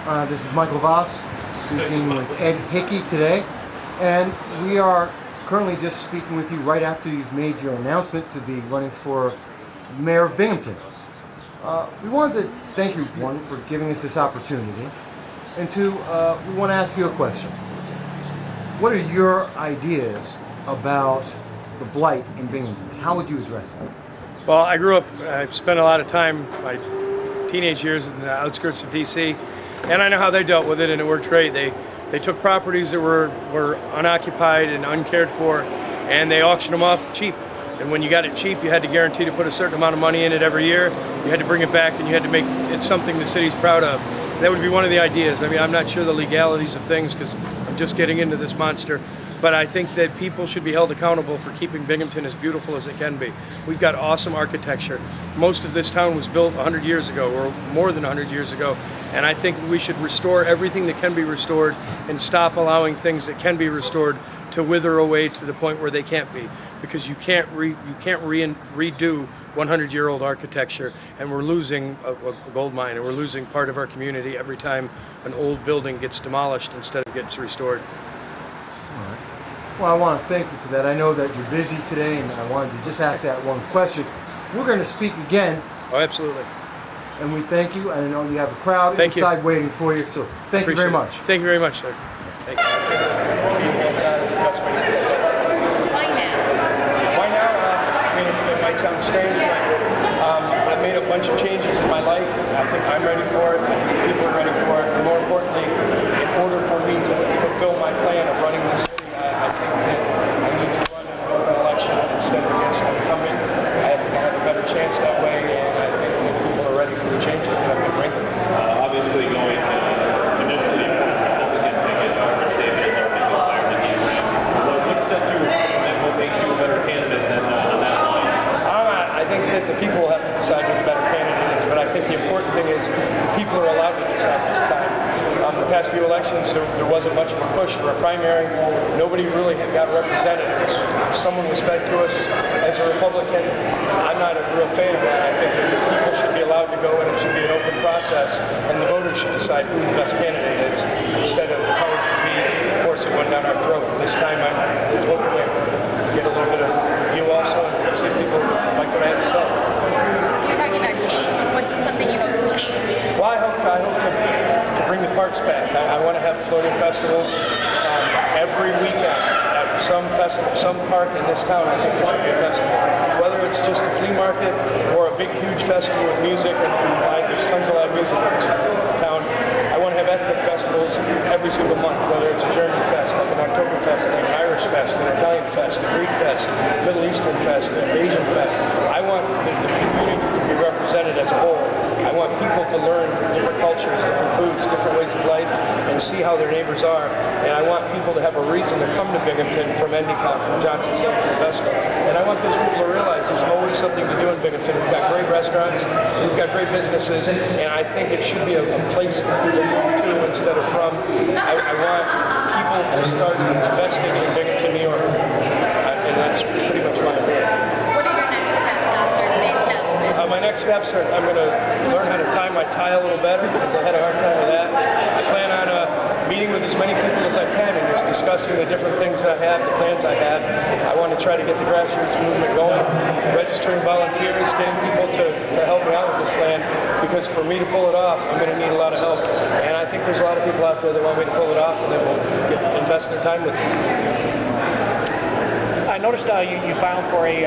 This is Michael Voss speaking with Ed Hickey today, and we are currently just speaking with you right after you've made your announcement to be running for Mayor of Binghamton. We wanted to thank you, one, for giving us this opportunity, and two, we want to ask you a question. What are your ideas about the blight in Binghamton? How would you address that? Well, I've spent a lot of time, my teenage years in the outskirts of D.C., and I know how they dealt with it, and it worked great. They took properties that were unoccupied and uncared for, and they auctioned them off cheap. And when you got it cheap, you had to guarantee to put a certain amount of money in it every year. You had to bring it back, and you had to make it something the city's proud of. That would be one of the ideas. I mean, I'm not sure the legalities of things because I'm just getting into this monster. But I think that people should be held accountable for keeping Binghamton as beautiful as it can be. We've got awesome architecture. Most of this town was built 100 years ago, or more than 100 years ago. And I think we should restore everything that can be restored and stop allowing things that can be restored to wither away to the point where they can't be. Because you can't redo 100-year-old architecture, and we're losing a gold mine, and we're losing part of our community every time an old building gets demolished instead of gets restored. All right. Well, I want to thank you for that. I know that you're busy today, and I wanted to just ask that one question. We're going to speak again. Oh, absolutely. And we thank you. I know you have a crowd inside waiting for you, so thank you very much. Thank you very much, sir. Thank you. Why now? I mean, it might sound strange, but I've made a bunch of changes in my life. I think I'm ready for it. I think people are ready for it. And more importantly, in order for me to fulfill my plan of running this city, I think that I need to run in an open election instead of against an incumbent. I think I have a better chance that way, and I think that people are ready for the changes that I've been bringing. Obviously, going initially Republican ticket, State has already declared that he ran. What sets you apart and what makes you a better candidate than on that line? I think that the people have to decide who the better candidate is, but I think the important thing is people are allowed to decide this time. The past few elections, there wasn't much of a push for a primary. Nobody really got represented. Someone was fed to us as a Republican. I'm not a real fan of that. I think that the people should be allowed to go, and it should be an open process, and the voters should decide who the best candidate is, instead of the powers that be forcing one down our throat. This time I'm hoping to get a little bit of you also, and see if people like what I have to say. You're talking about change. What's something you hope to change? Well, I hope to bring the parks back. I want to have floating festivals every weekend at some park in this town. I think there should be a festival. Whether it's just a flea market or a big, huge festival with music, and there's tons of live music in this town. I want to have ethnic festivals every single month, whether it's a German fest, like an Oktoberfest, like an Irish fest, an Italian fest, a Greek fest, Middle Eastern fest, an Asian fest. I want the community to be represented as a whole. I want people to learn different cultures, different foods, different ways of life, and see how their neighbors are. And I want people to have a reason to come to Binghamton from Endicott, from Johnson City, from Vesco. And I want those people to realize there's always something to do in Binghamton. We've got great restaurants, we've got great businesses, and I think it should be a place to move to instead of from. I want people to start investing in Binghamton, New York. And that's pretty much what I'm doing. What are your next steps after today's announcement? My next steps are I'm going to learn how to tie my tie a little better because I had a hard time with that. I plan on meeting with as many people as I can and just discussing the different things that I have, the plans I have. I want to try to get the grassroots movement going, registering volunteers, getting people to help me out with this plan, because for me to pull it off, I'm going to need a lot of help. And I think there's a lot of people out there that want me to pull it off, and that will invest their time with me. I noticed you filed for a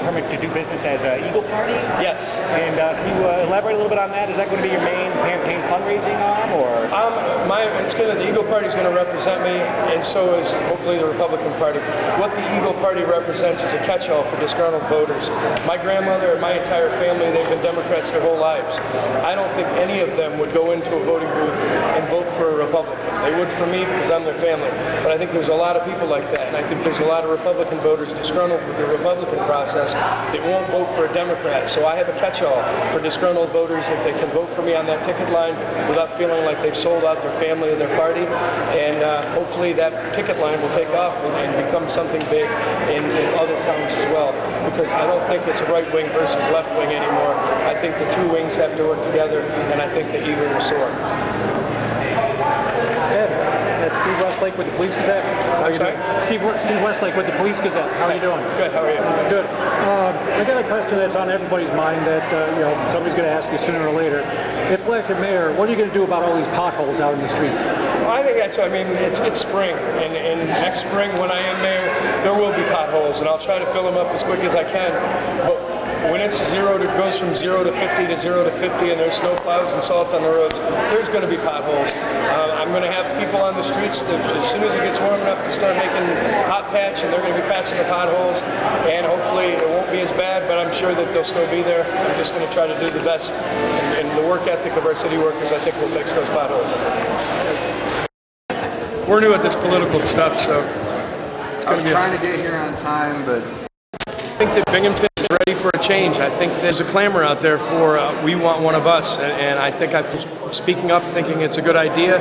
permit to do business as an Eagle Party. Yes. And can you elaborate a little bit on that? Is that going to be your main campaign fundraising arm, or? The Eagle Party is going to represent me, and so is hopefully the Republican Party. What the Eagle Party represents is a catch-all for disgruntled voters. My grandmother and my entire family, they've been Democrats their whole lives. I don't think any of them would go into a voting booth and vote for a Republican. They would for me because I'm their family. But I think there's a lot of people like that, and I think there's a lot of Republican voters disgruntled with the Republican process that won't vote for a Democrat. So I have a catch-all for disgruntled voters that they can vote for me on that ticket line without feeling like they've sold out their family or their party. And hopefully that ticket line will take off and become something big in other towns as well. Because I don't think it's right wing versus left wing anymore. I think the two wings have to work together, and I think the eagle will soar. That's Steve Westlake with the Police Gazette. How are you doing? Steve Westlake with the Police Gazette. How are you doing? Good. How are you? Good. I got a question that's on everybody's mind that somebody's going to ask you sooner or later. If elected mayor, what are you going to do about all these potholes out in the streets? Well, I think it's spring, and next spring when I am mayor, there will be potholes, and I'll try to fill them up as quick as I can. But when it's goes from 0 to 50 to 0 to 50, and there's snow plows and salt on the roads, there's going to be potholes. I'm going to have people on the streets that as soon as it gets warm enough to start making hot patch, and they're going to be patching the potholes, and hopefully it won't be as bad, but I'm sure that they'll still be there. I'm just going to try to do the best, and the work ethic of our city workers, I think, will fix those potholes. We're new at this political stuff, so I was trying to get here on time, but I think that Binghamton is ready for a change. I think there's a clamor out there for we want one of us, and I think I'm speaking up thinking it's a good idea,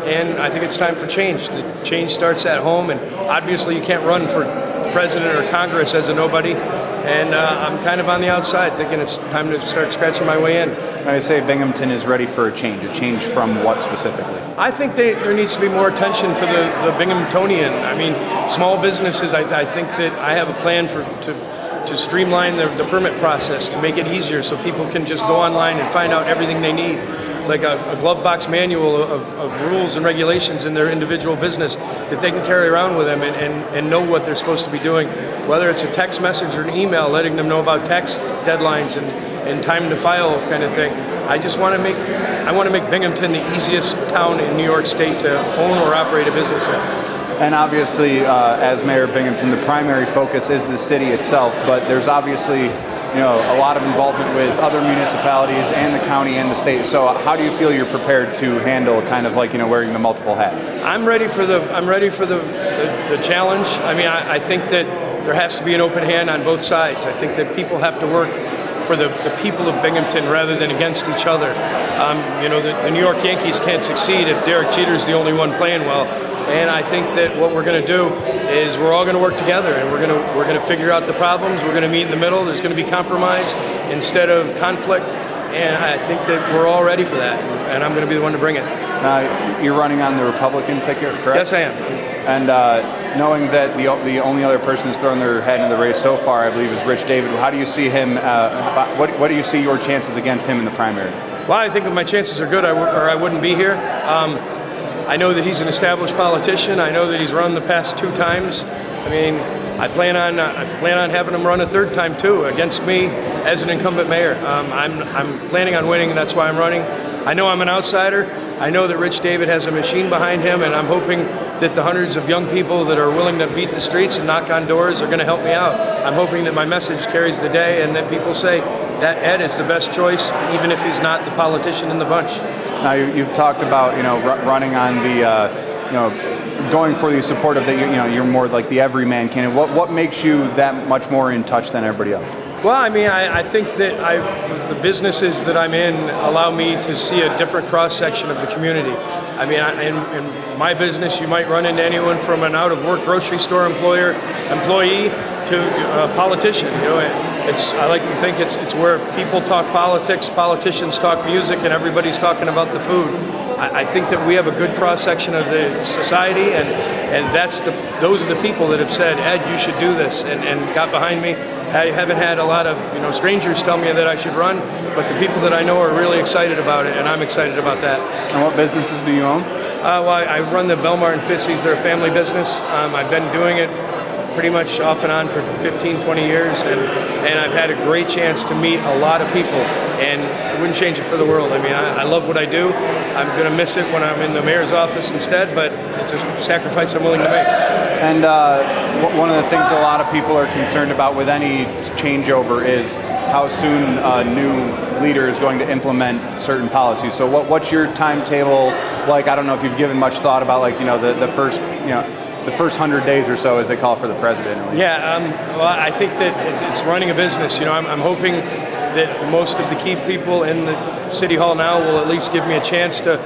and I think it's time for change. The change starts at home, and obviously you can't run for president or Congress as a nobody, and I'm kind of on the outside thinking it's time to start scratching my way in. I say Binghamton is ready for a change from what specifically? I think there needs to be more attention to the Binghamtonian. I mean, small businesses, I think that I have a plan to streamline the permit process, to make it easier so people can just go online and find out everything they need. Like a glove box manual of rules and regulations in their individual business that they can carry around with them and know what they're supposed to be doing. Whether it's a text message or an email letting them know about tax deadlines and time to file kind of thing. I want to make Binghamton the easiest town in New York State to own or operate a business in. And obviously, as mayor of Binghamton, the primary focus is the city itself, but there's obviously a lot of involvement with other municipalities and the county and the state. So how do you feel you're prepared to handle kind of like, wearing the multiple hats? I'm ready for the challenge. I mean, I think that there has to be an open hand on both sides. I think that people have to work for the people of Binghamton rather than against each other. The New York Yankees can't succeed if Derek Jeter's the only one playing well. And I think that what we're going to do is we're all going to work together, and we're going to figure out the problems. We're going to meet in the middle. There's going to be compromise instead of conflict, and I think that we're all ready for that. And I'm going to be the one to bring it. You're running on the Republican ticket, correct? Yes, I am. And knowing that the only other person who's thrown their head in the race so far, I believe, is Rich David. How do you see him? What do you see your chances against him in the primary? Well, I think that my chances are good, or I wouldn't be here. I know that he's an established politician. I know that he's run the past 2 times. I mean, I plan on having him run a 3rd time too against me as an incumbent mayor. I'm planning on winning, and that's why I'm running. I know I'm an outsider. I know that Rich David has a machine behind him, and I'm hoping that the hundreds of young people that are willing to beat the streets and knock on doors are going to help me out. I'm hoping that my message carries the day, and that people say that Ed is the best choice, even if he's not the politician in the bunch. Now you've talked about running on the going for the support of you're more like the everyman candidate. What makes you that much more in touch than everybody else? Well, I mean, I think that the businesses that I'm in allow me to see a different cross-section of the community. I mean, in my business, you might run into anyone from an out-of-work grocery store employee to a politician. I like to think it's where people talk politics, politicians talk music, and everybody's talking about the food. I think that we have a good cross-section of the society, and those are the people that have said, Ed, you should do this, and got behind me. I haven't had a lot of strangers tell me that I should run, but the people that I know are really excited about it, and I'm excited about that. And what businesses do you own? Well, I run the Belmar and Fitzy's. They're a family business. I've been doing it pretty much off and on for 15, 20 years, and I've had a great chance to meet a lot of people, and I wouldn't change it for the world. I mean, I love what I do. I'm going to miss it when I'm in the mayor's office instead, but it's a sacrifice I'm willing to make. And one of the things a lot of people are concerned about with any changeover is how soon a new leader is going to implement certain policies. So what's your timetable like? I don't know if you've given much thought about, like, the first, the first 100 days or so, as they call for the president. At least. Yeah, well, I think that it's running a business. I'm hoping that most of the key people in the city hall now will at least give me a chance to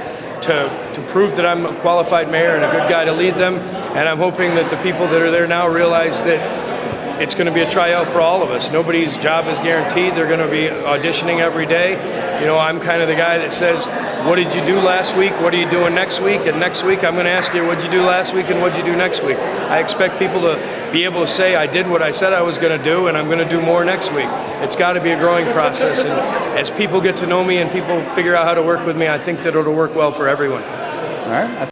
prove that I'm a qualified mayor and a good guy to lead them. And I'm hoping that the people that are there now realize that it's going to be a tryout for all of us. Nobody's job is guaranteed. They're going to be auditioning every day. I'm kind of the guy that says, what did you do last week? What are you doing next week? And next week, I'm going to ask you, what did you do last week and what did you do next week? I expect people to be able to say, I did what I said I was going to do, and I'm going to do more next week. It's got to be a growing process. And as people get to know me and people figure out how to work with me, I think that it'll work well for everyone. All right.